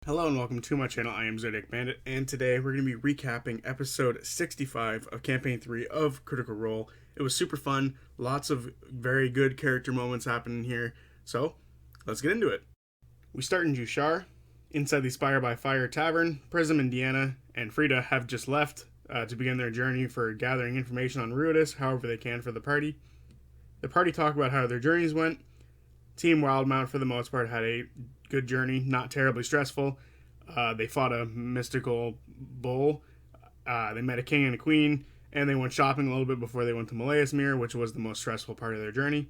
Hello and welcome to my channel. I am Zodiac Bandit, and today we're going to be recapping episode 65 of Campaign 3 of Critical Role. It was super fun, lots of very good character moments happening here, so let's get into it. We start in Jushar. Inside the Spire by Fire Tavern, Prism and Deanna and Frida have just left to begin their journey for gathering information on Ruidus, however they can for the party. The party talk about how their journeys went. Team Wildmount, for the most part, had a good journey, not terribly stressful. They fought a mystical bull. They met a king and a queen, and they went shopping a little bit before they went to Malaismere, which was the most stressful part of their journey.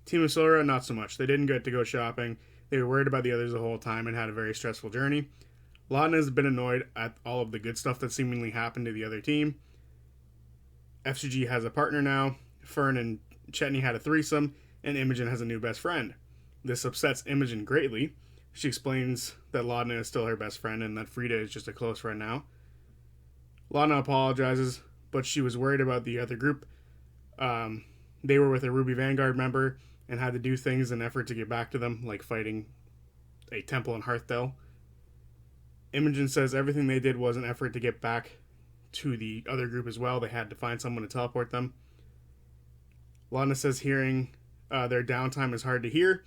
Team Asura, not so much. They didn't get to go shopping. They were worried about the others the whole time and had a very stressful journey. Laudna has been annoyed at all of the good stuff that seemingly happened to the other team. FCG has a partner now. Fern and Chetney had a threesome, and Imogen has a new best friend. This upsets Imogen greatly. She explains that Laudna is still her best friend and that Frida is just a close friend now. Laudna apologizes, but she was worried about the other group. They were with a Ruby Vanguard member and had to do things in an effort to get back to them, like fighting a temple in Hearthdale. Imogen says everything they did was an effort to get back to the other group as well. They had to find someone to teleport them. Laudna says hearing their downtime is hard to hear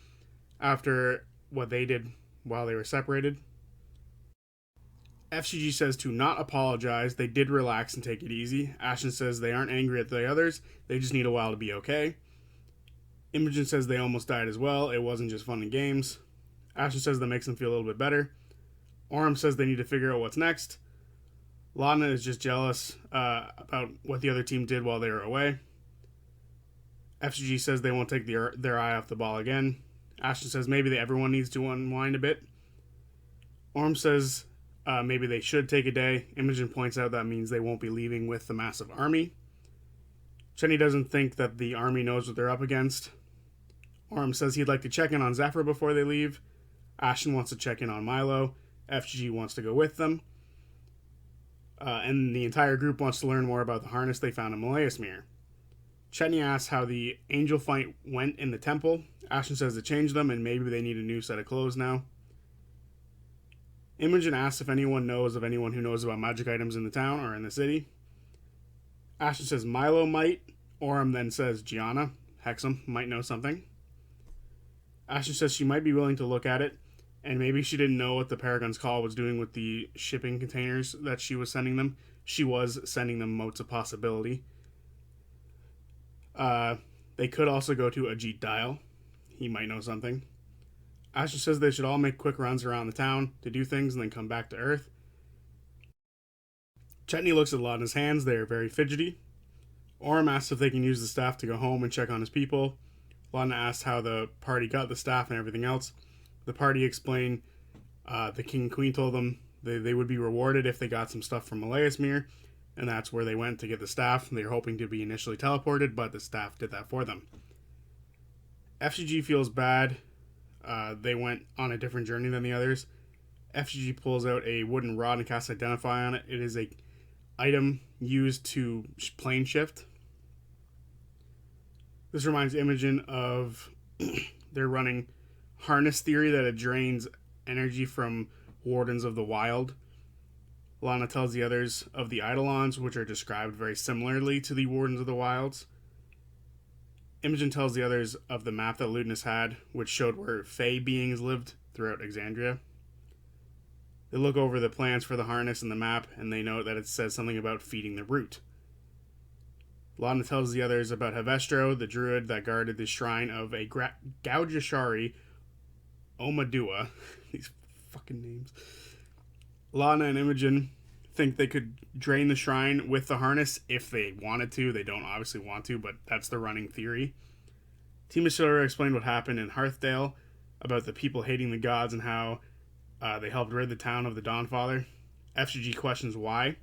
after what they did while they were separated. FCG says to not apologize. They did relax and take it easy. Ashen says they aren't angry at the others. They just need a while to be okay. Imogen says they almost died as well. It wasn't just fun and games. Ashen says that makes them feel a little bit better. Orem says they need to figure out what's next. Laudna is just jealous about what the other team did while they were away. FCG says they won't take their eye off the ball again. Ashen says maybe everyone needs to unwind a bit. Orem says maybe they should take a day. Imogen points out that means they won't be leaving with the massive army. Chenny doesn't think that the army knows what they're up against. Orem says he'd like to check in on Zephyr before they leave. Ashen wants to check in on Milo. FGG wants to go with them. And the entire group wants to learn more about the harness they found in Malaismere. Chetney asks how the angel fight went in the temple. Ashen says to change them and maybe they need a new set of clothes now. Imogen asks if anyone knows of anyone who knows about magic items in the town or in the city. Ashen says Milo might. Orem then says Gianna, Hexam, might know something. Ashen says she might be willing to look at it, and maybe she didn't know what the Paragon's Call was doing with the shipping containers that she was sending them. She was sending them motes of possibility. They could also go to Ajit Dial. He might know something. Ashen says they should all make quick runs around the town to do things and then come back to Earth. Chetney looks at Laudna's hands. They are very fidgety. Orem asks if they can use the staff to go home and check on his people. Laudna asks how the party got the staff and everything else. The party explained the king and queen told them they would be rewarded if they got some stuff from Malaismere, and that's where they went to get the staff. They were hoping to be initially teleported, but the staff did that for them. FGG feels bad. They went on a different journey than the others. FGG pulls out a wooden rod and casts Identify on it. It is a item used to plane shift. This reminds Imogen of they're running harness theory that it drains energy from Wardens of the Wild. Laudna tells the others of the Eidolons, which are described very similarly to the Wardens of the Wilds. Imogen tells the others of the map that Ludinus had, which showed where Fey beings lived throughout Exandria. They look over the plans for the harness and the map, and they note that it says something about feeding the root. Laudna tells the others about Hevestro, the druid that guarded the shrine of a Gaujashari Omadua. These fucking names. Laudna and Imogen think they could drain the shrine with the harness if they wanted to. They don't obviously want to, but that's the running theory. Team Asura explained what happened in Hearthdale about the people hating the gods and how they helped rid the town of the Dawnfather. FGG questions why.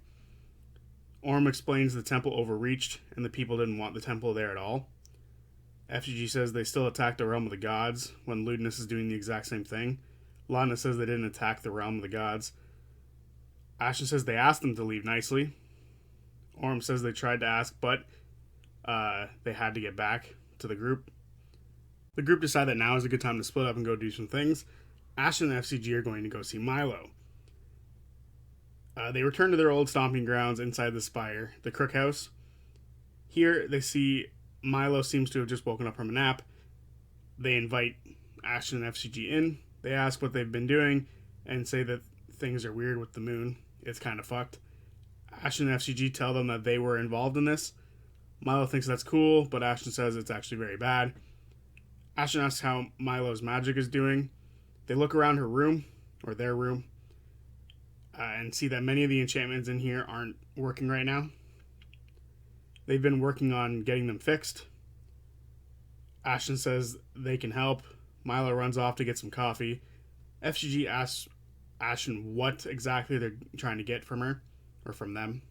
Orem explains the temple overreached and the people didn't want the temple there at all. FGG says they still attacked the realm of the gods when Ludinus is doing the exact same thing. Laudna says they didn't attack the realm of the gods. Ashen says they asked them to leave nicely. Orem says they tried to ask, but they had to get back to the group. The group decide that now is a good time to split up and go do some things. Ashton and FCG are going to go see Milo. They return to their old stomping grounds inside the Spire, the Crook House. Here, they see Milo seems to have just woken up from a nap. They invite Ashton and FCG in. They ask what they've been doing and say that things are weird with the moon. It's kind of fucked. Ashton and FCG tell them that they were involved in this. Milo thinks that's cool, but Ashton says it's actually very bad. Ashton asks how Milo's magic is doing. They look around her room, or their room, and see that many of the enchantments in here aren't working right now. They've been working on getting them fixed. Ashton says they can help. Milo runs off to get some coffee. FCG asks Ashton what exactly they're trying to get from her, or from them.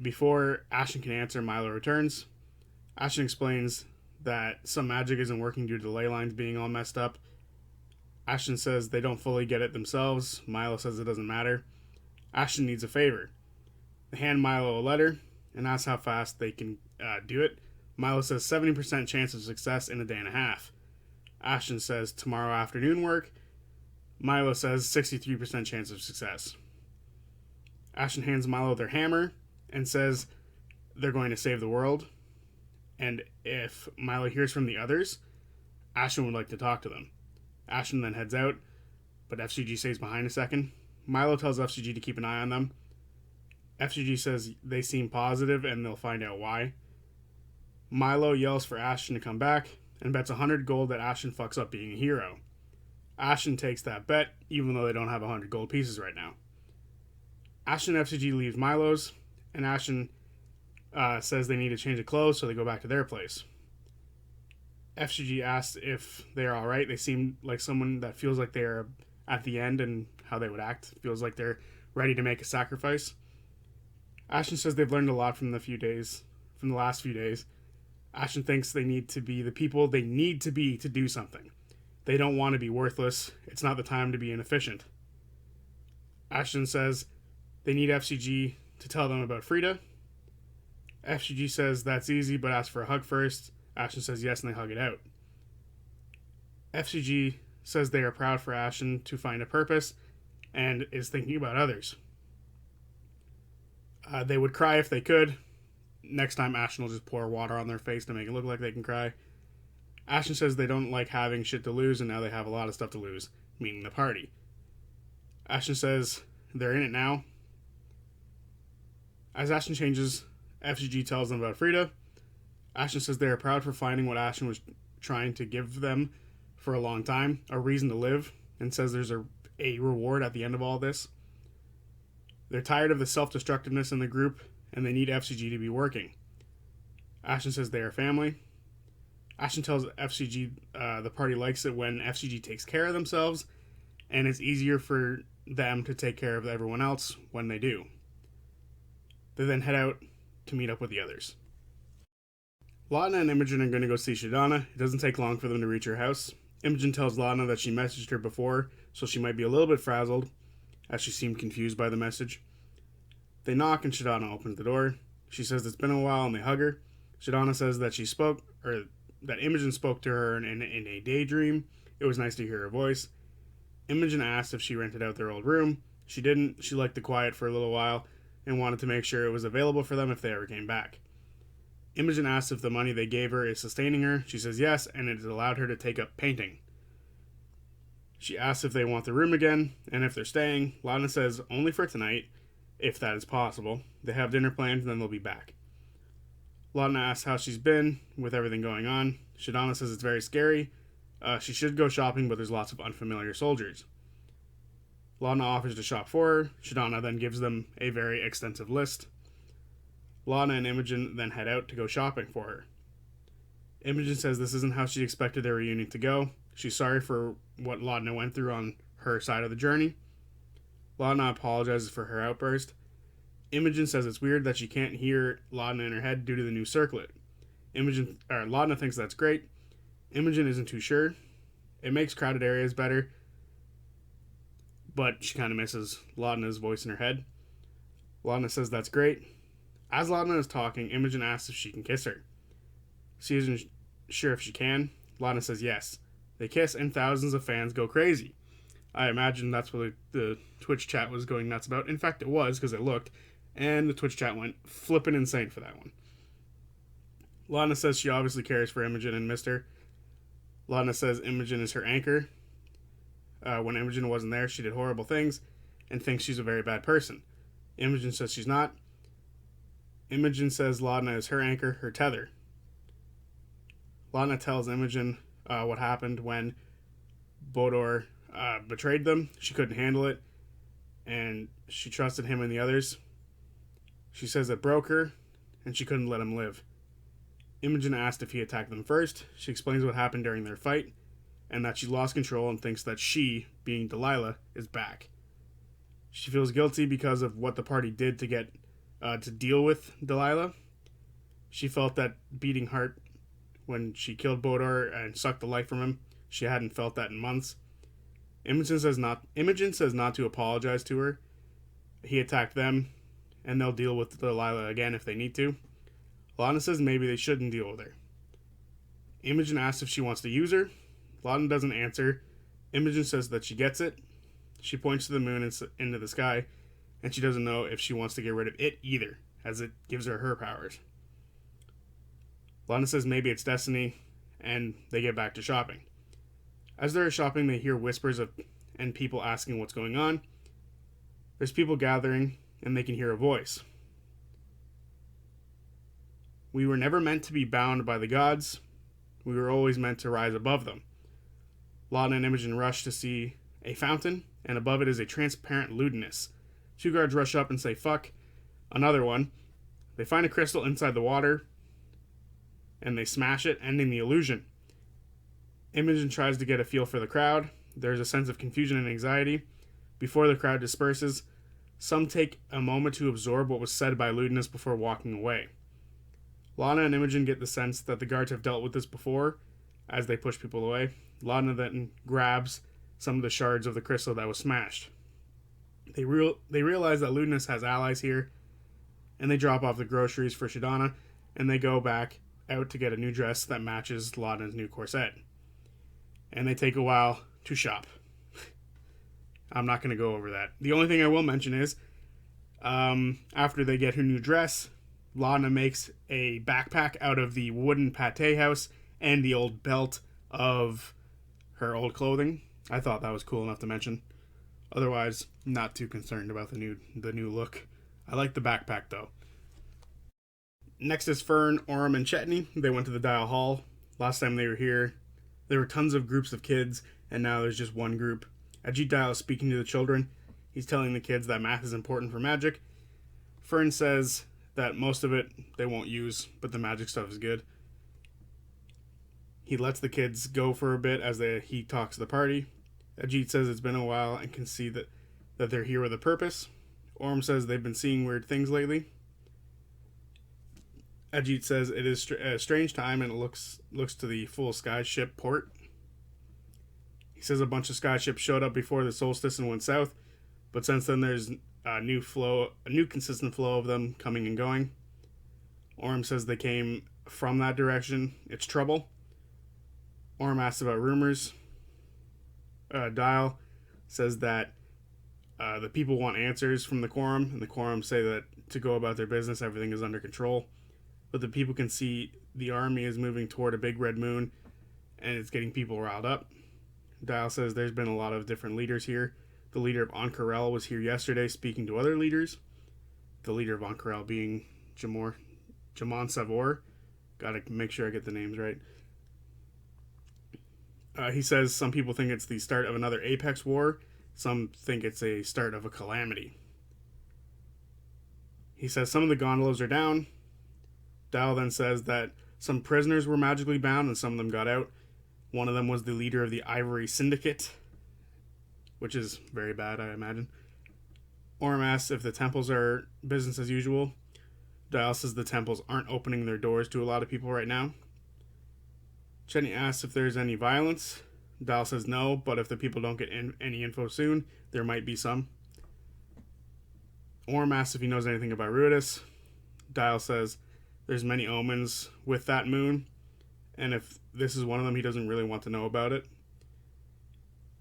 Before Ashton can answer, Milo returns. Ashton explains that some magic isn't working due to the ley lines being all messed up. Ashton says they don't fully get it themselves. Milo says it doesn't matter. Ashton needs a favor. They hand Milo a letter and ask how fast they can do it. Milo says 70% chance of success in a day and a half. Ashton says tomorrow afternoon work. Milo says 63% chance of success. Ashton hands Milo their hammer and says they're going to save the world. And if Milo hears from the others, Ashton would like to talk to them. Ashton then heads out, but FCG stays behind a second. Milo tells FCG to keep an eye on them. FCG says they seem positive and they'll find out why. Milo yells for Ashton to come back and bets 100 gold that Ashton fucks up being a hero. Ashton takes that bet, even though they don't have 100 gold pieces right now. Ashton and FCG leaves Milo's, and Ashton says they need to change of clothes, so they go back to their place. FCG asks if they're alright. They seem like someone that feels like they're at the end and how they would act. Feels like they're ready to make a sacrifice. Ashton says they've learned a lot from the last few days. Ashton thinks they need to be the people they need to be to do something. They don't want to be worthless. It's not the time to be inefficient. Ashton says they need FCG to tell them about Frida. FCG says that's easy, but asks for a hug first. Ashton says yes, and they hug it out. FCG says they are proud for Ashton to find a purpose and is thinking about others. They would cry if they could. Next time, Ashton will just pour water on their face to make it look like they can cry. Ashton says they don't like having shit to lose, and now they have a lot of stuff to lose, meaning the party. Ashton says they're in it now. As Ashton changes, FCG tells them about Frida. Ashton says they are proud for finding what Ashton was trying to give them for a long time, a reason to live, and says there's a reward at the end of all this. They're tired of the self-destructiveness in the group, and they need FCG to be working. Ashton says they are family. Ashton tells FCG the party likes it when FCG takes care of themselves, and it's easier for them to take care of everyone else when they do. They then head out to meet up with the others. Laudna and Imogen are going to go see Shadana. It doesn't take long for them to reach her house. Imogen tells Laudna that she messaged her before, so she might be a little bit frazzled, as she seemed confused by the message. They knock and Shadana opens the door. She says it's been a while and they hug her. Shadana says that that Imogen spoke to her in a daydream. It was nice to hear her voice. Imogen asked if she rented out their old room. She didn't. She liked the quiet for a little while and wanted to make sure it was available for them if they ever came back. Imogen asks if the money they gave her is sustaining her. She says yes, and it has allowed her to take up painting. She asks if they want the room again, and if they're staying. Laudna says only for tonight, if that is possible. They have dinner planned, and then they'll be back. Laudna asks how she's been with everything going on. Shadana says it's very scary. She should go shopping, but there's lots of unfamiliar soldiers. Laudna offers to shop for her. Shadana then gives them a very extensive list. Laudna and Imogen then head out to go shopping for her. Imogen says this isn't how she expected their reunion to go. She's sorry for what Laudna went through on her side of the journey. Laudna apologizes for her outburst. Imogen says it's weird that she can't hear Laudna in her head due to the new circlet. Laudna thinks that's great. Imogen isn't too sure. It makes crowded areas better, but she kind of misses Laudna's voice in her head. Laudna says that's great. As Laudna is talking, Imogen asks if she can kiss her. She isn't sure if she can. Laudna says yes. They kiss, and thousands of fans go crazy. I imagine that's what the Twitch chat was going nuts about. In fact, it was, because I looked, and the Twitch chat went flippin' insane for that one. Lana says she obviously cares for Imogen and missed her. Lana says Imogen is her anchor. When Imogen wasn't there, she did horrible things and thinks she's a very bad person. Imogen says she's not. Imogen says Lana is her anchor, her tether. Lana tells Imogen what happened when Bodor betrayed them. She couldn't handle it, and she trusted him and the others. She says it broke her, and she couldn't let him live. Imogen asked if he attacked them first. She explains what happened during their fight, and that she lost control and thinks that she, being Delilah, is back. She feels guilty because of what the party did to get to deal with Delilah. She felt that beating heart when she killed Bodor and sucked the life from him. She hadn't felt that in months. Imogen says not to apologize to her. He attacked them, and they'll deal with Delilah again if they need to. Lana says maybe they shouldn't deal with her. Imogen asks if she wants to use her. Lana doesn't answer. Imogen says that she gets it. She points to the moon into the sky, and she doesn't know if she wants to get rid of it either, as it gives her powers. Lana says maybe it's destiny, and they get back to shopping. As they're shopping, they hear whispers and people asking what's going on. There's people gathering, and they can hear a voice. We were never meant to be bound by the gods. We were always meant to rise above them. Lana and Imogen rush to see a fountain, and above it is a transparent Ludinus. Two guards rush up and say, "Fuck." Another one. They find a crystal inside the water, and they smash it, ending the illusion. Imogen tries to get a feel for the crowd. There's a sense of confusion and anxiety. Before the crowd disperses, some take a moment to absorb what was said by Ludinus before walking away. Lana and Imogen get the sense that the guards have dealt with this before as they push people away. Lana then grabs some of the shards of the crystal that was smashed. They realize that Ludinus has allies here, and they drop off the groceries for Shadana, and they go back out to get a new dress that matches Lana's new corset. And they take a while to shop. I'm not going to go over that. The only thing I will mention is, after they get her new dress, Lana makes a backpack out of the wooden pate house and the old belt of her old clothing. I thought that was cool enough to mention. Otherwise, not too concerned about the new look. I like the backpack though. Next is Fern, Orm, and Chetney. They went to the Dial Hall. Last time they were here, there were tons of groups of kids, and now there's just one group. Ajit Dial is speaking to the children. He's telling the kids that math is important for magic. Fern says that most of it they won't use, but the magic stuff is good. He lets the kids go for a bit as he talks to the party. Ajit says it's been a while and can see that they're here with a purpose. Orm says they've been seeing weird things lately. Ajit says it is a strange time and it looks to the full sky ship port. He says a bunch of sky ships showed up before the solstice and went south, but since then there's a new consistent flow of them coming and going. Orm says they came from that direction. It's trouble. Orm asks about rumors. Dial says that the people want answers from the quorum, and the quorum say that to go about their business, everything is under control. But the people can see the army is moving toward a big red moon, and it's getting people riled up. Dial says there's been a lot of different leaders here. The leader of Ank'Harel was here yesterday speaking to other leaders. The leader of Ank'Harel being Jamon Savor. Gotta make sure I get the names right. He says some people think it's the start of another Apex war. Some think it's a start of a calamity. He says some of the gondolas are down. Dial then says that some prisoners were magically bound and some of them got out. One of them was the leader of the Ivory Syndicate, which is very bad, I imagine. Orm asks if the temples are business as usual. Dial says the temples aren't opening their doors to a lot of people right now. Chetney asks if there's any violence. Dial says no, but if the people don't get any info soon, there might be some. Orm asks if he knows anything about Ruidus. Dial says there's many omens with that moon, and if this is one of them, he doesn't really want to know about it.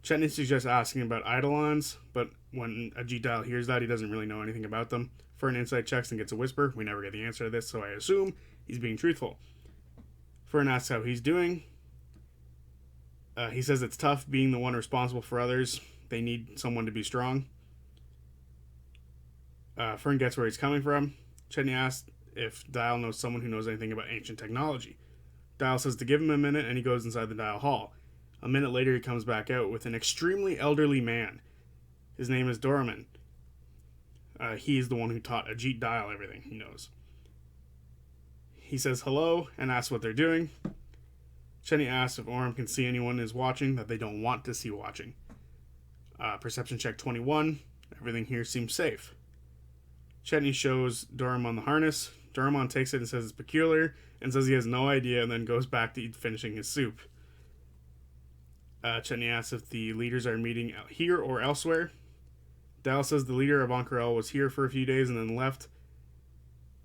Chetney suggests asking about Eidolons, but when Ajit Dial hears that, he doesn't really know anything about them. Fern insight checks and gets a whisper. We never get the answer to this, so I assume he's being truthful. Fern asks how he's doing. He says it's tough being the one responsible for others. They need someone to be strong. Fern gets where he's coming from. Chetney asks if Dial knows someone who knows anything about ancient technology. Dial says to give him a minute, and he goes inside the Dial Hall. A minute later, he comes back out with an extremely elderly man. His name is Doraemon. He's the one who taught Ajit Dial everything he knows. He says hello and asks what they're doing. Chetney asks if Orm can see anyone is watching that they don't want to see watching. Perception check 21. Everything here seems safe. Chetney shows Doraemon the harness. Doraemon takes it and says it's peculiar and says he has no idea and then goes back to finishing his soup. Chetney asks if the leaders are meeting here or elsewhere. Dial says the leader of Ank'Harel was here for a few days and then left,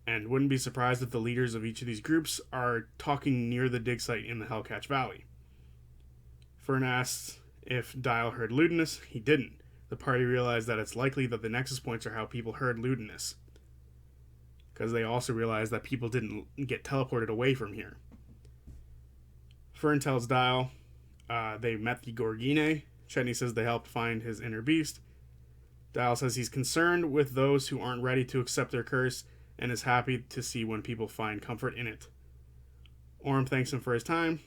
and wouldn't be surprised if the leaders of each of these groups are talking near the dig site in the Hellcatch Valley. Fern asks if Dial heard Ludinus. He didn't. The party realized that it's likely that the nexus points are how people heard Ludinus, because they also realized that people didn't get teleported away from here. Fern tells Dial they met the Gorgine. Chetney says they helped find his inner beast. Dial says he's concerned with those who aren't ready to accept their curse and is happy to see when people find comfort in it. Orm thanks him for his time.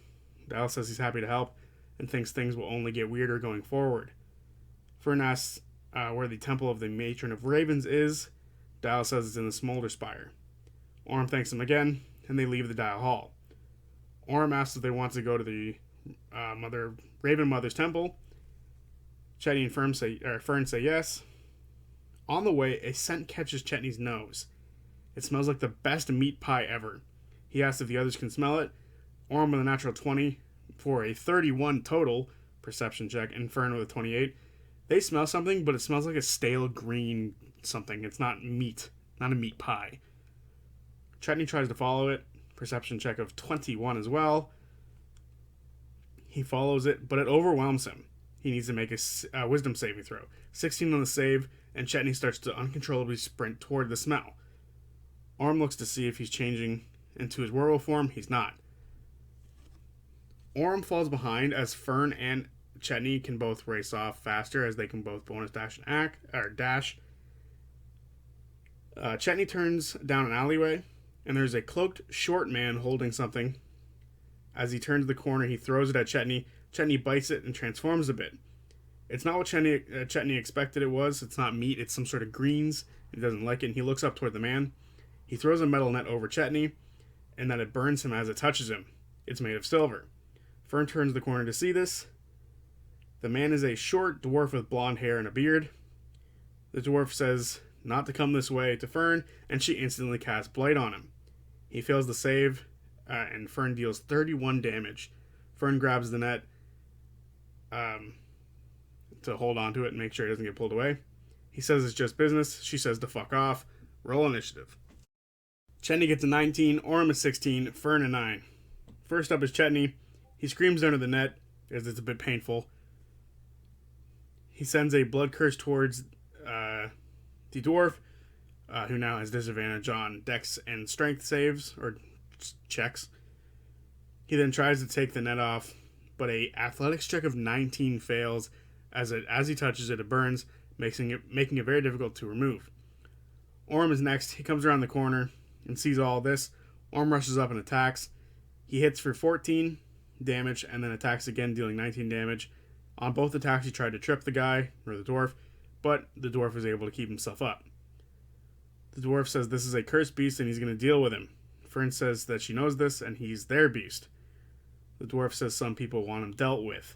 Dial says he's happy to help and thinks things will only get weirder going forward. Fern asks where the Temple of the Matron of Ravens is. Dial says it's in the Smolder Spire. Orm thanks him again, and they leave the Dial Hall. Orm asks if they want to go to the Raven Mother's temple. Chetney and Fern say yes. On the way, a scent catches Chetney's nose. It smells like the best meat pie ever. He asks if the others can smell it. Orm with a natural 20 for a 31 total perception check, and Fern with a 28. They smell something, but it smells like a stale green something. It's not meat, not a meat pie. Chetney tries to follow it. Perception check of 21 as well. He follows it, but it overwhelms him. He needs to make a wisdom saving throw. 16 on the save, and Chetney starts to uncontrollably sprint toward the smell. Orm looks to see if he's changing into his werewolf form. He's not. Orm falls behind as Fern and Chetney can both race off faster, as they can both bonus dash and dash. Chetney turns down an alleyway, and there's a cloaked short man holding something. As he turns the corner, he throws it at Chetney. Chetney bites it and transforms a bit. It's not what Chetney expected it was. It's not meat. It's some sort of greens. He doesn't like it, and he looks up toward the man. He throws a metal net over Chetney, and then it burns him as it touches him. It's made of silver. Fern turns the corner to see this. The man is a short dwarf with blonde hair and a beard. The dwarf says not to come this way to Fern, and she instantly casts Blight on him. He fails the save, and Fern deals 31 damage. Fern grabs the net to hold on to it and make sure it doesn't get pulled away. He says it's just business. She says to fuck off. Roll initiative. Chetney gets a 19, Orm a 16, Fern a 9. First up is Chetney. He screams under the net, as it's a bit painful. He sends a blood curse towards the dwarf, who now has disadvantage on dex and strength saves, or checks. He then tries to take the net off, but a athletics check of 19 fails. As he touches it, it burns, making it very difficult to remove. Orm is next. He comes around the corner and sees all this. Orm rushes up and attacks. He hits for 14 damage and then attacks again, dealing 19 damage. On both attacks, he tried to trip the guy, or the dwarf, but the dwarf was able to keep himself up. The dwarf says this is a cursed beast and he's going to deal with him. Fern says that she knows this and he's their beast. The dwarf says some people want him dealt with.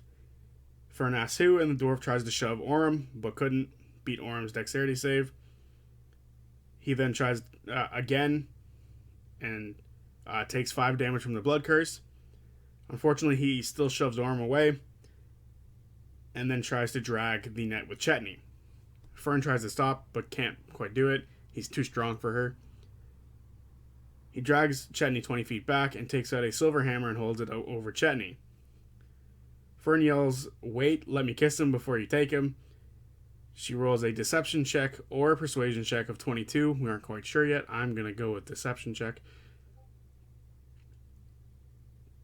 Fern asks who, and the dwarf tries to shove Orm, but couldn't beat Orm's dexterity save. He then tries again and takes 5 damage from the blood curse. Unfortunately, he still shoves Orm away and then tries to drag the net with Chetney. Fern tries to stop, but can't quite do it. He's too strong for her. He drags Chetney 20 feet back and takes out a silver hammer and holds it over Chetney. Fern yells, "Wait, let me kiss him before you take him." She rolls a deception check or a persuasion check of 22. We aren't quite sure yet. I'm going to go with deception check.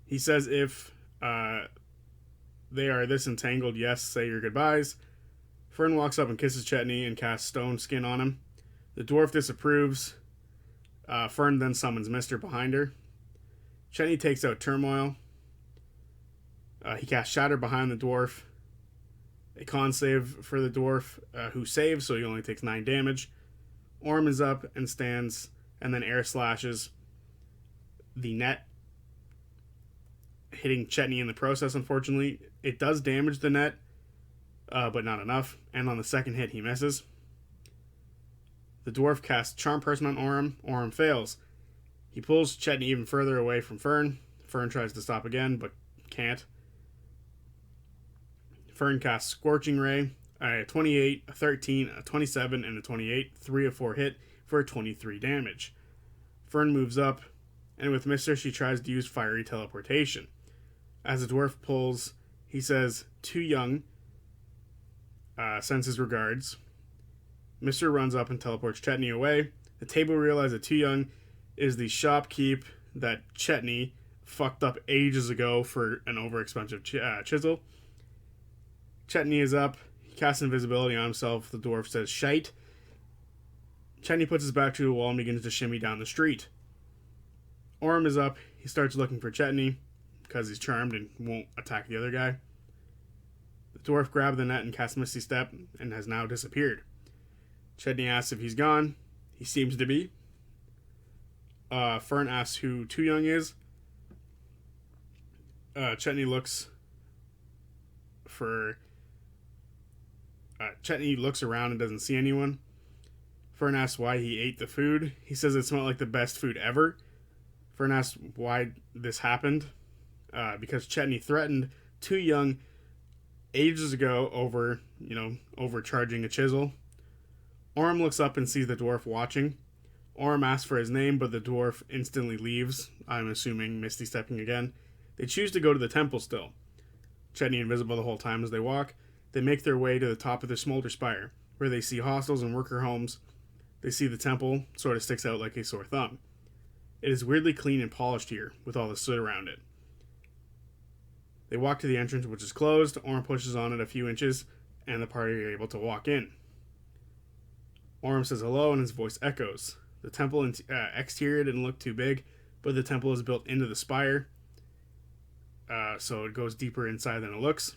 He says if they are this entangled, yes, say your goodbyes. Fern walks up and kisses Chetney and casts stone skin on him. The dwarf disapproves. Fern then summons Mister behind her. Chetney takes out Turmoil. He casts Shatter behind the dwarf. A con save for the dwarf, who saves, so he only takes 9 damage. Orm is up and stands, and then air slashes the net, hitting Chetney in the process, unfortunately. It does damage the net, but not enough, and on the second hit, he misses. The dwarf casts Charm Person on Orm. Orm fails. He pulls Chetney even further away from Fern. Fern tries to stop again, but can't. Fern casts Scorching Ray, a 28, a 13, a 27, and a 28, 3 of 4 hit for 23 damage. Fern moves up, and with Mister, she tries to use Fiery Teleportation. As the dwarf pulls, he says, "Too young," sends his regards. Mister runs up and teleports Chetney away. The table realizes that Too Young is the shopkeep that Chetney fucked up ages ago for an overexpensive chisel. Chetney is up. He casts invisibility on himself. The dwarf says, "Shite." Chetney puts his back to the wall and begins to shimmy down the street. Orm is up. He starts looking for Chetney because he's charmed and won't attack the other guy. The dwarf grabs the net and casts Misty Step and has now disappeared. Chetney asks if he's gone. He seems to be. Fern asks who Too Young is. Chetney looks around and doesn't see anyone. Fern asks why he ate the food. He says it smelled like the best food ever. Fern asks why this happened. Because Chetney threatened Too Young ages ago over overcharging a chisel. Orm looks up and sees the dwarf watching. Orm asks for his name, but the dwarf instantly leaves. I'm assuming Misty stepping again. They choose to go to the temple still. Chetney invisible the whole time as they walk. They make their way to the top of the smolder spire, where they see hostels and worker homes. They see the temple, sort of sticks out like a sore thumb. It is weirdly clean and polished here, with all the soot around it. They walk to the entrance, which is closed. Orm pushes on it a few inches, and the party are able to walk in. Orm says hello, and his voice echoes. The temple exterior didn't look too big, but the temple is built into the spire, so it goes deeper inside than it looks.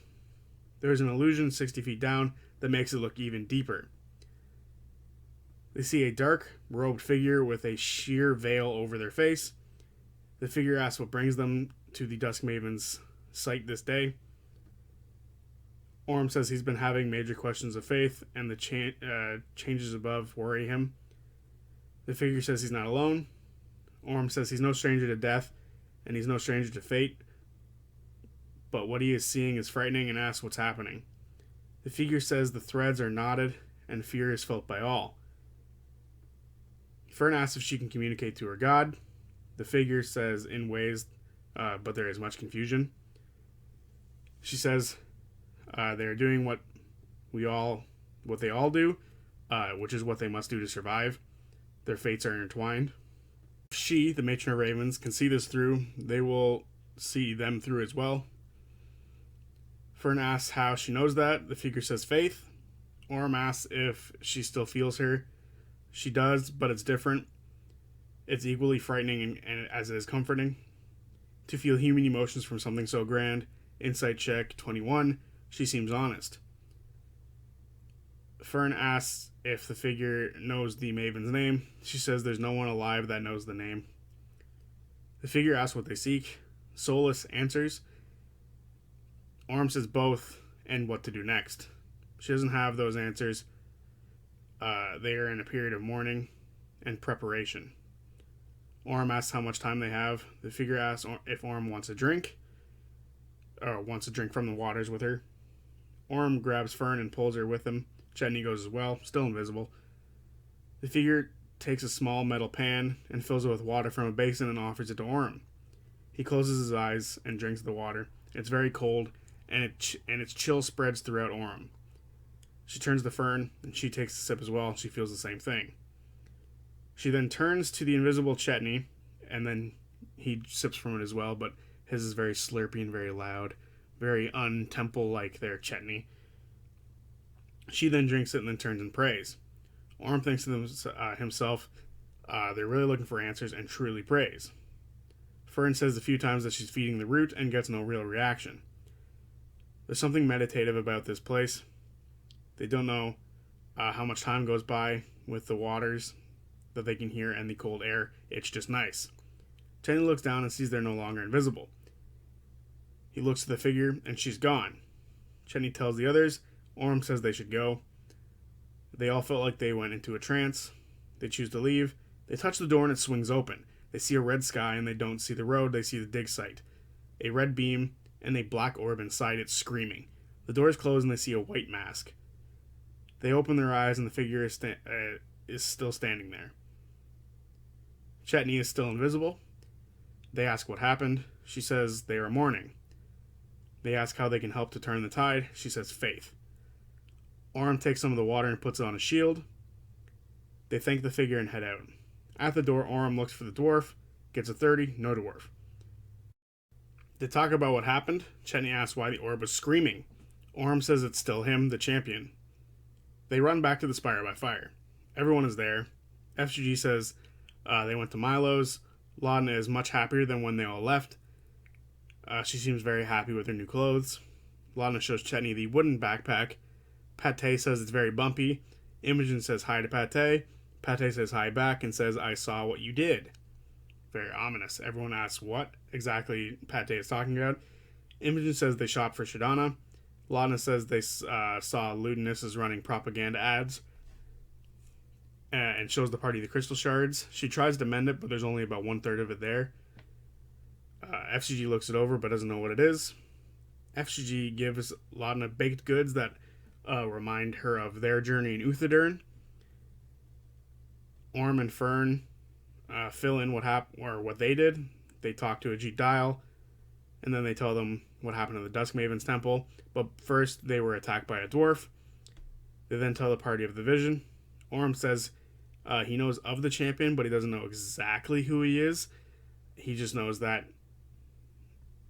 There's an illusion 60 feet down that makes it look even deeper. They see a dark, robed figure with a sheer veil over their face. The figure asks what brings them to the Dusk Maven's site this day. Orm says he's been having major questions of faith, and the changes above worry him. The figure says he's not alone. Orm says he's no stranger to death, and he's no stranger to fate, but what he is seeing is frightening and asks what's happening. The figure says the threads are knotted, and fear is felt by all. Fern asks if she can communicate to her god. The figure says in ways, but there is much confusion. She says they are doing what they all do, which is what they must do to survive. Their fates are intertwined. If she, the matron of ravens, can see this through, they will see them through as well. Fern asks how she knows that. The figure says faith. Orm asks if she still feels her. She does, but it's different. It's equally frightening and as it is comforting. To feel human emotions from something so grand. Insight check 21. She seems honest. Fern asks if the figure knows the Maven's name. She says there's no one alive that knows the name. The figure asks what they seek. Solus answers. Orm says both and what to do next. She doesn't have those answers. They are in a period of mourning and preparation. Orm asks how much time they have. The figure asks if Orm wants a drink, or wants a drink from the waters with her. Orm grabs Fern and pulls her with him. Chetney goes as well, still invisible. The figure takes a small metal pan and fills it with water from a basin and offers it to Orm. He closes his eyes and drinks the water. It's very cold, and its chill spreads throughout Orym. She turns to Fern, and she takes a sip as well. She feels the same thing. She then turns to the invisible Chetney, and then he sips from it as well, but his is very slurpy and very loud, very un-temple-like there, Chetney. She then drinks it and then turns and prays. Orym thinks to himself, they're really looking for answers, and truly prays. Fern says a few times that she's feeding the root and gets no real reaction. There's something meditative about this place. They don't know how much time goes by with the waters that they can hear and the cold air. It's just nice. Chetney looks down and sees they're no longer invisible. He looks at the figure and she's gone. Chetney tells the others. Orym says they should go. They all felt like they went into a trance. They choose to leave. They touch the door and it swings open. They see a red sky and they don't see the road. They see the dig site. A red beam and a black orb inside it screaming. The doors close and they see a white mask. They open their eyes and the figure is still standing there. Chetney is still invisible. They ask what happened. She says they are mourning. They ask how they can help to turn the tide. She says faith. Orym takes some of the water and puts it on a shield. They thank the figure and head out. At the door, Orym looks for the dwarf, gets a 30, no dwarf. They talk about what happened. Chetney asks why the orb was screaming. Orym says it's still him, the champion. They run back to the Spire by Fire. Everyone is there. FGG says they went to Milo's. Laudna is much happier than when they all left. She seems very happy with her new clothes. Laudna shows Chetney the wooden backpack. Pate says it's very bumpy. Imogen says hi to Pate. Pate says hi back and says, I saw what you did. Very ominous. Everyone asks what exactly Pate is talking about. Imogen says they shot for Shadana. Laudna says they saw Ludinus is running propaganda ads and shows the party the crystal shards. She tries to mend it, but there's only about 1/3 of it there. FGG looks it over but doesn't know what it is. FGG gives Laudna baked goods that remind her of their journey in Uthadurn. Orym and Fern fill in what happened or what they did. They talk to Ajit Dial, and then they tell them what happened to the Duskmaven's temple. But first, they were attacked by a dwarf. They then tell the party of the vision. Orym says he knows of the champion, but he doesn't know exactly who he is. He just knows that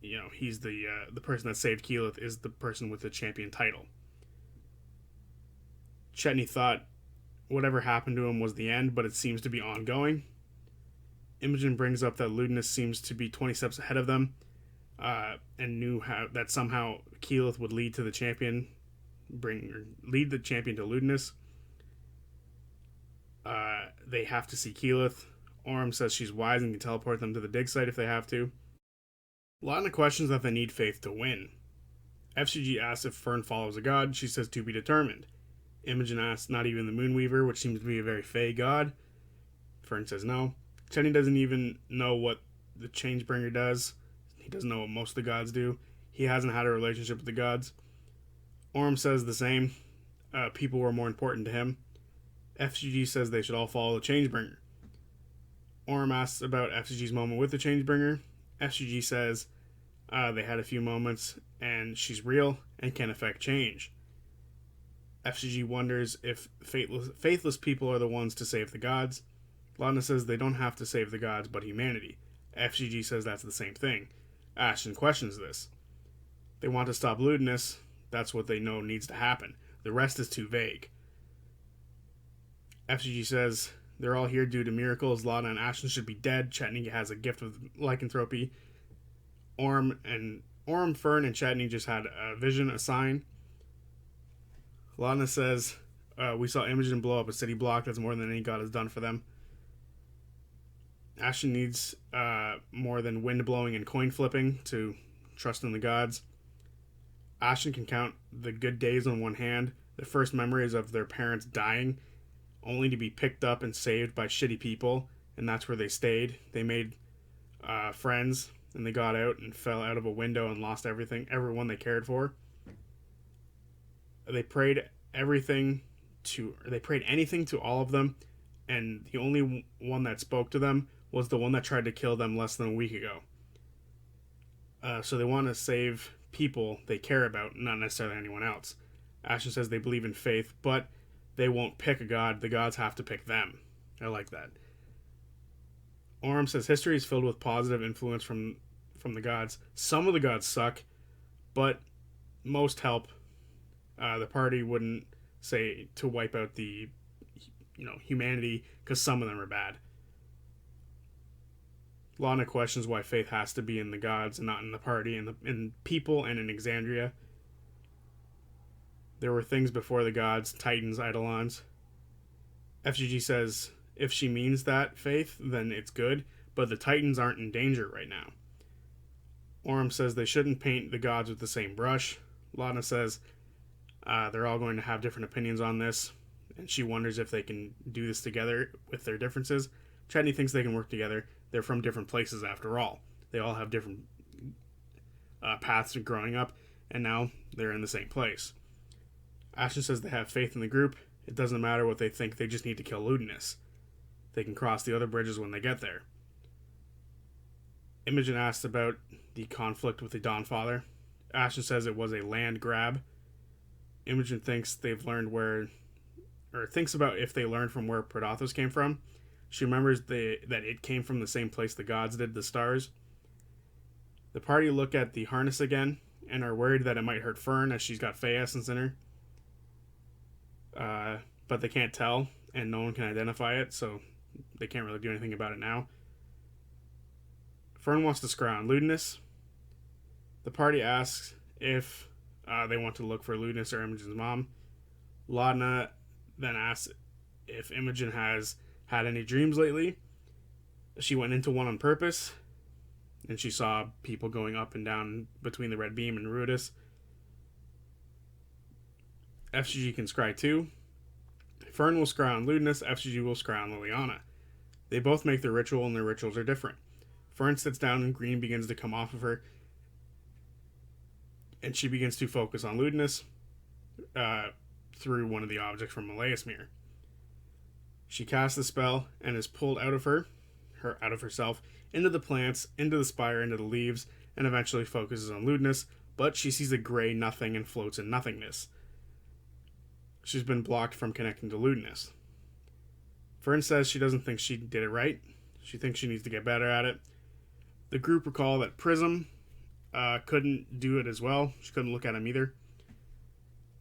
he's the person that saved Keyleth is the person with the champion title. Chetney thought whatever happened to him was the end, but it seems to be ongoing. Imogen brings up that Ludinus seems to be 20 steps ahead of them, and knew that somehow Keyleth would lead to the champion, lead the champion to Ludinus. They have to see Keyleth. Orym says she's wise and can teleport them to the dig site if they have to. Laudna questions that they need faith to win. FGG asks if Fern follows a god. She says to be determined. Imogen asks not even the Moonweaver, which seems to be a very fey god. Fern says no. Chetney doesn't even know what the Changebringer does. He doesn't know what most of the gods do. He hasn't had a relationship with the gods. Orym says the same. People were more important to him. FGG says they should all follow the Changebringer. Orym asks about FGG's moment with the Changebringer. FGG says they had a few moments and she's real and can affect change. FGG wonders if faithless people are the ones to save the gods. Laudna says they don't have to save the gods but humanity. FGG says that's the same thing. Ashen questions this. They want to stop Ludinus. That's what they know needs to happen. The rest is too vague. FGG says they're all here due to miracles. Laudna and Ashen should be dead. Chetney has a gift of lycanthropy. Orym, Fern, and Chetney just had a vision, a sign. Laudna says, we saw Imogen blow up a city block. That's more than any god has done for them. Ashen needs more than wind blowing and coin flipping to trust in the gods. Ashen can count the good days on one hand. The first memories of their parents dying, only to be picked up and saved by shitty people, and that's where they stayed. They made friends, and they got out and fell out of a window and lost everyone they cared for. They prayed anything to all of them, and the only one that spoke to them was the one that tried to kill them less than a week ago. So they want to save people they care about, not necessarily anyone else. Ashton says they believe in faith, but they won't pick a god. The gods have to pick them. I like that. Orm says history is filled with positive influence from the gods. Some of the gods suck, but most help. The party wouldn't say to wipe out the humanity because some of them are bad. Lana questions why faith has to be in the gods and not in the party, in people, and in Exandria. There were things before the gods, titans, eidolons. FGG says if she means that faith, then it's good, but the titans aren't in danger right now. Orm says they shouldn't paint the gods with the same brush. Lana says they're all going to have different opinions on this, and she wonders if they can do this together with their differences. Chetney thinks they can work together. They're from different places after all. They all have different paths to growing up, and now they're in the same place. Ashton says they have faith in the group. It doesn't matter what they think, they just need to kill Ludinus. They can cross the other bridges when they get there. Imogen asks about the conflict with the Dawnfather. Ashton says it was a land grab. Imogen thinks they've learned thinks about if they learned from where Predathos came from. She remembers that it came from the same place the gods did, the stars. The party look at the harness again and are worried that it might hurt Fern as she's got Fey essence in her. But they can't tell, and no one can identify it, so they can't really do anything about it now. Fern wants to scry on Ludinus. The party asks if they want to look for Ludinus or Imogen's mom. Laudna then asks if Imogen has had any dreams lately. She went into one on purpose, and she saw people going up and down between the Red Beam and Rudis. FGG can scry too. Fern will scry on Ludinus, FGG will scry on Liliana. They both make their ritual, and their rituals are different. Fern sits down and green begins to come off of her, and she begins to focus on Ludinus through one of the objects from Meleismere. She casts the spell and is pulled out of herself, into the plants, into the spire, into the leaves, and eventually focuses on Ludinus, but she sees a gray nothing and floats in nothingness. She's been blocked from connecting to Ludinus. Fern says she doesn't think she did it right. She thinks she needs to get better at it. The group recall that Prism couldn't do it as well. She couldn't look at him either.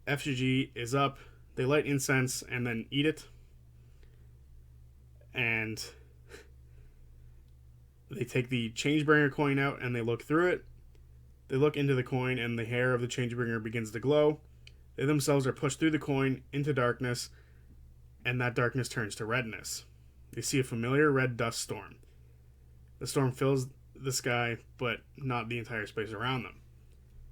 FGG is up. They light incense and then eat it. And they take the Changebringer coin out and they look through it. They look into the coin and the hair of the Changebringer begins to glow. They themselves are pushed through the coin into darkness, and that darkness turns to redness. They see a familiar red dust storm. The storm fills the sky, but not the entire space around them.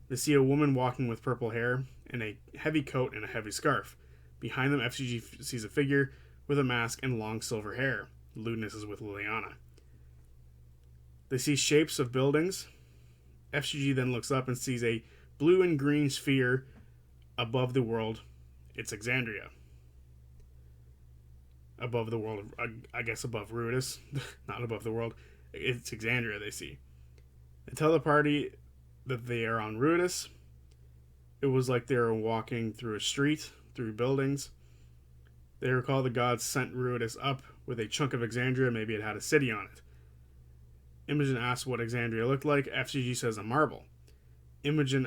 They see a woman walking with purple hair and a heavy coat and a heavy scarf. Behind them, FGG sees a figure with a mask and long silver hair. Ludinus is with Liliana. They see shapes of buildings. FGG then looks up and sees a blue and green sphere above the world. It's Exandria. Above the world, I guess above Rudis. Not above the world. It's Exandria they see. They tell the party that they are on Rudis. It was like they were walking through a street, through buildings. They recall the gods sent Rudis up with a chunk of Exandria. Maybe it had a city on it. Imogen asks what Exandria looked like. FGG says a marble. Imogen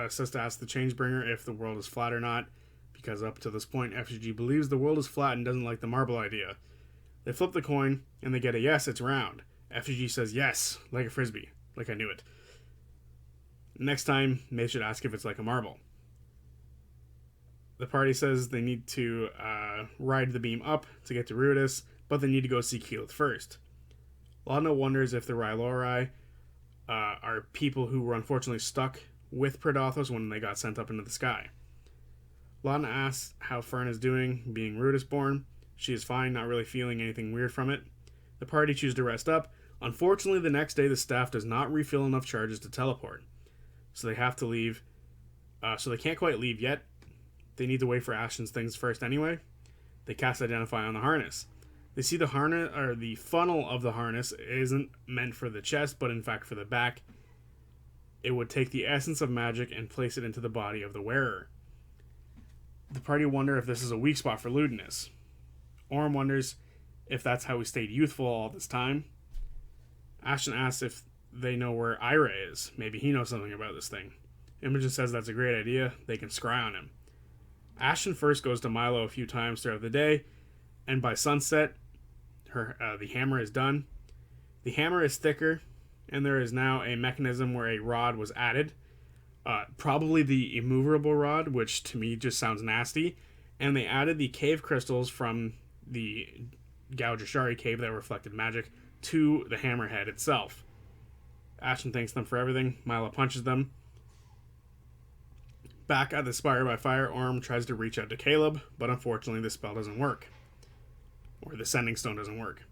says to ask the Changebringer if the world is flat or not, because up to this point, FGG believes the world is flat and doesn't like the marble idea. They flip the coin, and they get a yes, it's round. FGG says yes, like a frisbee. Like I knew it. Next time, they should ask if it's like a marble. The party says they need to ride the beam up to get to Rudis, but they need to go see Keyleth first. Laudna wonders if the Rylori are people who were unfortunately stuck with Predathos when they got sent up into the sky. Laudna asks how Fern is doing, being Rudis born. She is fine, not really feeling anything weird from it. The party choose to rest up. Unfortunately, the next day the staff does not refill enough charges to teleport, so they have to leave. So they can't quite leave yet. They need to wait for Ashton's things first anyway. They cast Identify on the harness. They see the harness, or the funnel of the harness isn't meant for the chest, but in fact for the back. it would take the essence of magic and place it into the body of the wearer. The party wonder if this is a weak spot for Ludinus. Orm wonders if that's how he stayed youthful all this time. Ashen asks if they know where Ira is. Maybe he knows something about this thing. Imogen says that's a great idea. They can scry on him. Ashen first goes to Milo a few times throughout the day, and by sunset, the hammer is done. The hammer is thicker, and there is now a mechanism where a rod was added. Probably the immovable rod, which to me just sounds nasty. And they added the cave crystals from the Gaujashari cave that reflected magic to the hammerhead itself. Ashen thanks them for everything. Milo punches them. Back at the Spire by Fire, Orm tries to reach out to Caleb, but unfortunately the spell doesn't work. Or the sending stone doesn't work.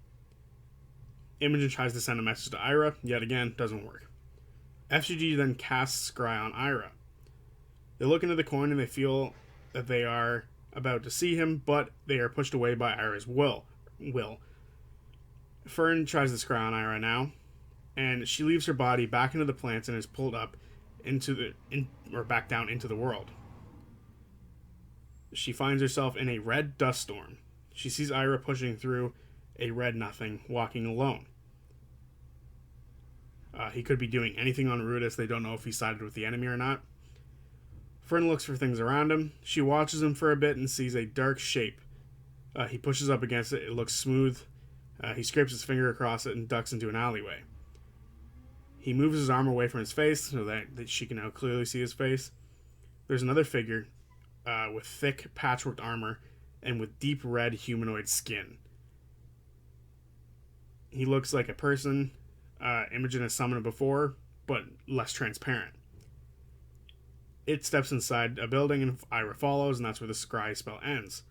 Imogen tries to send a message to Ira, yet again, doesn't work. FGG then casts Scry on Ira. They look into the coin and they feel that they are about to see him, but they are pushed away by Ira's will. Fern tries to scry on Ira now, and she leaves her body back into the plants and is pulled up back down into the world. She finds herself in a red dust storm. She sees Ira pushing through a red nothing, walking alone. He could be doing anything on Rudis. They don't know if he sided with the enemy or not. Fern looks for things around him. She watches him for a bit and sees a dark shape. He pushes up against it. It looks smooth. He scrapes his finger across it and ducks into an alleyway. He moves his arm away from his face so that she can now clearly see his face. There's another figure with thick patchworked armor and with deep red humanoid skin. He looks like a person Imogen has summoned before, but less transparent. It steps inside a building and Ira follows, and that's where the scry spell ends.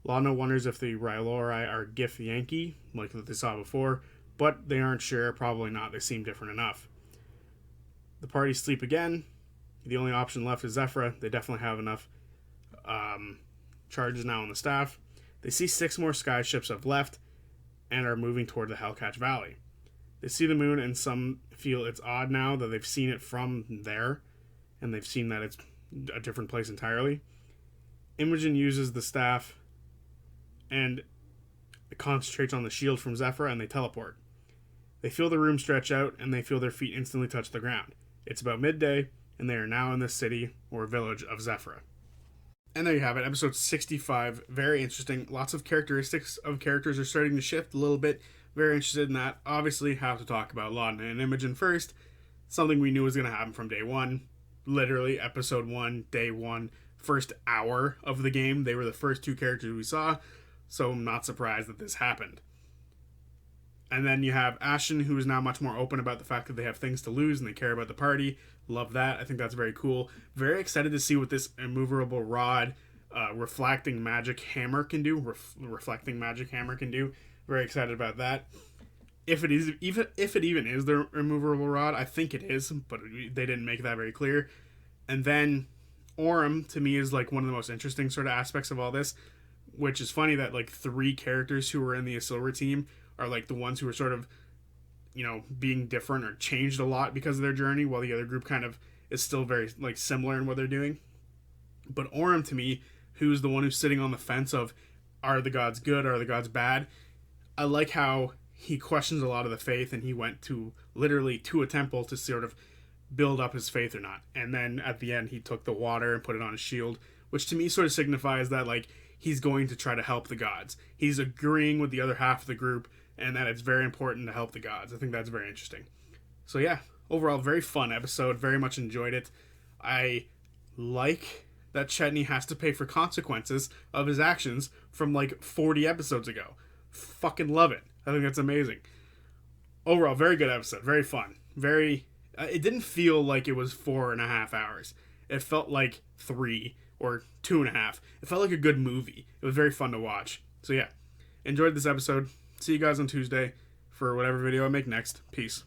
Lana wonders if the Rylori are Gith Yankee, like that they saw before, but they aren't sure. Probably not. They seem different enough. The party sleep again. The only option left is Zephyra. They definitely have enough charges now on the staff. They see 6 more sky ships have left and are moving toward the Hellcatch Valley. They see the moon, and some feel it's odd now that they've seen it from there, and they've seen that it's a different place entirely. Imogen uses the staff and concentrates on the shield from Zephyra, and they teleport. They feel the room stretch out, and they feel their feet instantly touch the ground. It's about midday, and they are now in the city or village of Zephyra. And there you have it, episode 65. Very interesting. Lots of characteristics of characters are starting to shift a little bit. Very interested in that. Obviously, have to talk about Laudna and Imogen first. Something we knew was going to happen from day one. Literally, episode 1, day 1, first hour of the game. They were the first 2 characters we saw, so I'm not surprised that this happened. And then you have Ashen, who is now much more open about the fact that they have things to lose and they care about the party. Love that. I think that's very cool. Very excited to see what this immovable rod, reflecting magic hammer can do. Reflecting magic hammer can do. Very excited about that. If it even is the immovable rod, I think it is, but they didn't make that very clear. And then Orm, to me, is like one of the most interesting sort of aspects of all this, which is funny that like 3 characters who were in the Isilra team are like the ones who are sort of, being different or changed a lot because of their journey, while the other group kind of is still very like similar in what they're doing. But Orm, to me, who's the one who's sitting on the fence of, are the gods good, are the gods bad? I like how he questions a lot of the faith, and he went literally to a temple to sort of build up his faith or not. And then at the end, he took the water and put it on his shield, which to me sort of signifies that like he's going to try to help the gods. He's agreeing with the other half of the group, and that it's very important to help the gods. I think that's very interesting. So yeah, overall, very fun episode. Very much enjoyed it. I like that Chetney has to pay for consequences of his actions from like 40 episodes ago. Fucking love it. I think that's amazing. Overall, very good episode. Very fun. It didn't feel like it was 4.5 hours. It felt like 3 or 2.5. It felt like a good movie. It was very fun to watch. So yeah, enjoyed this episode. See you guys on Tuesday for whatever video I make next. Peace.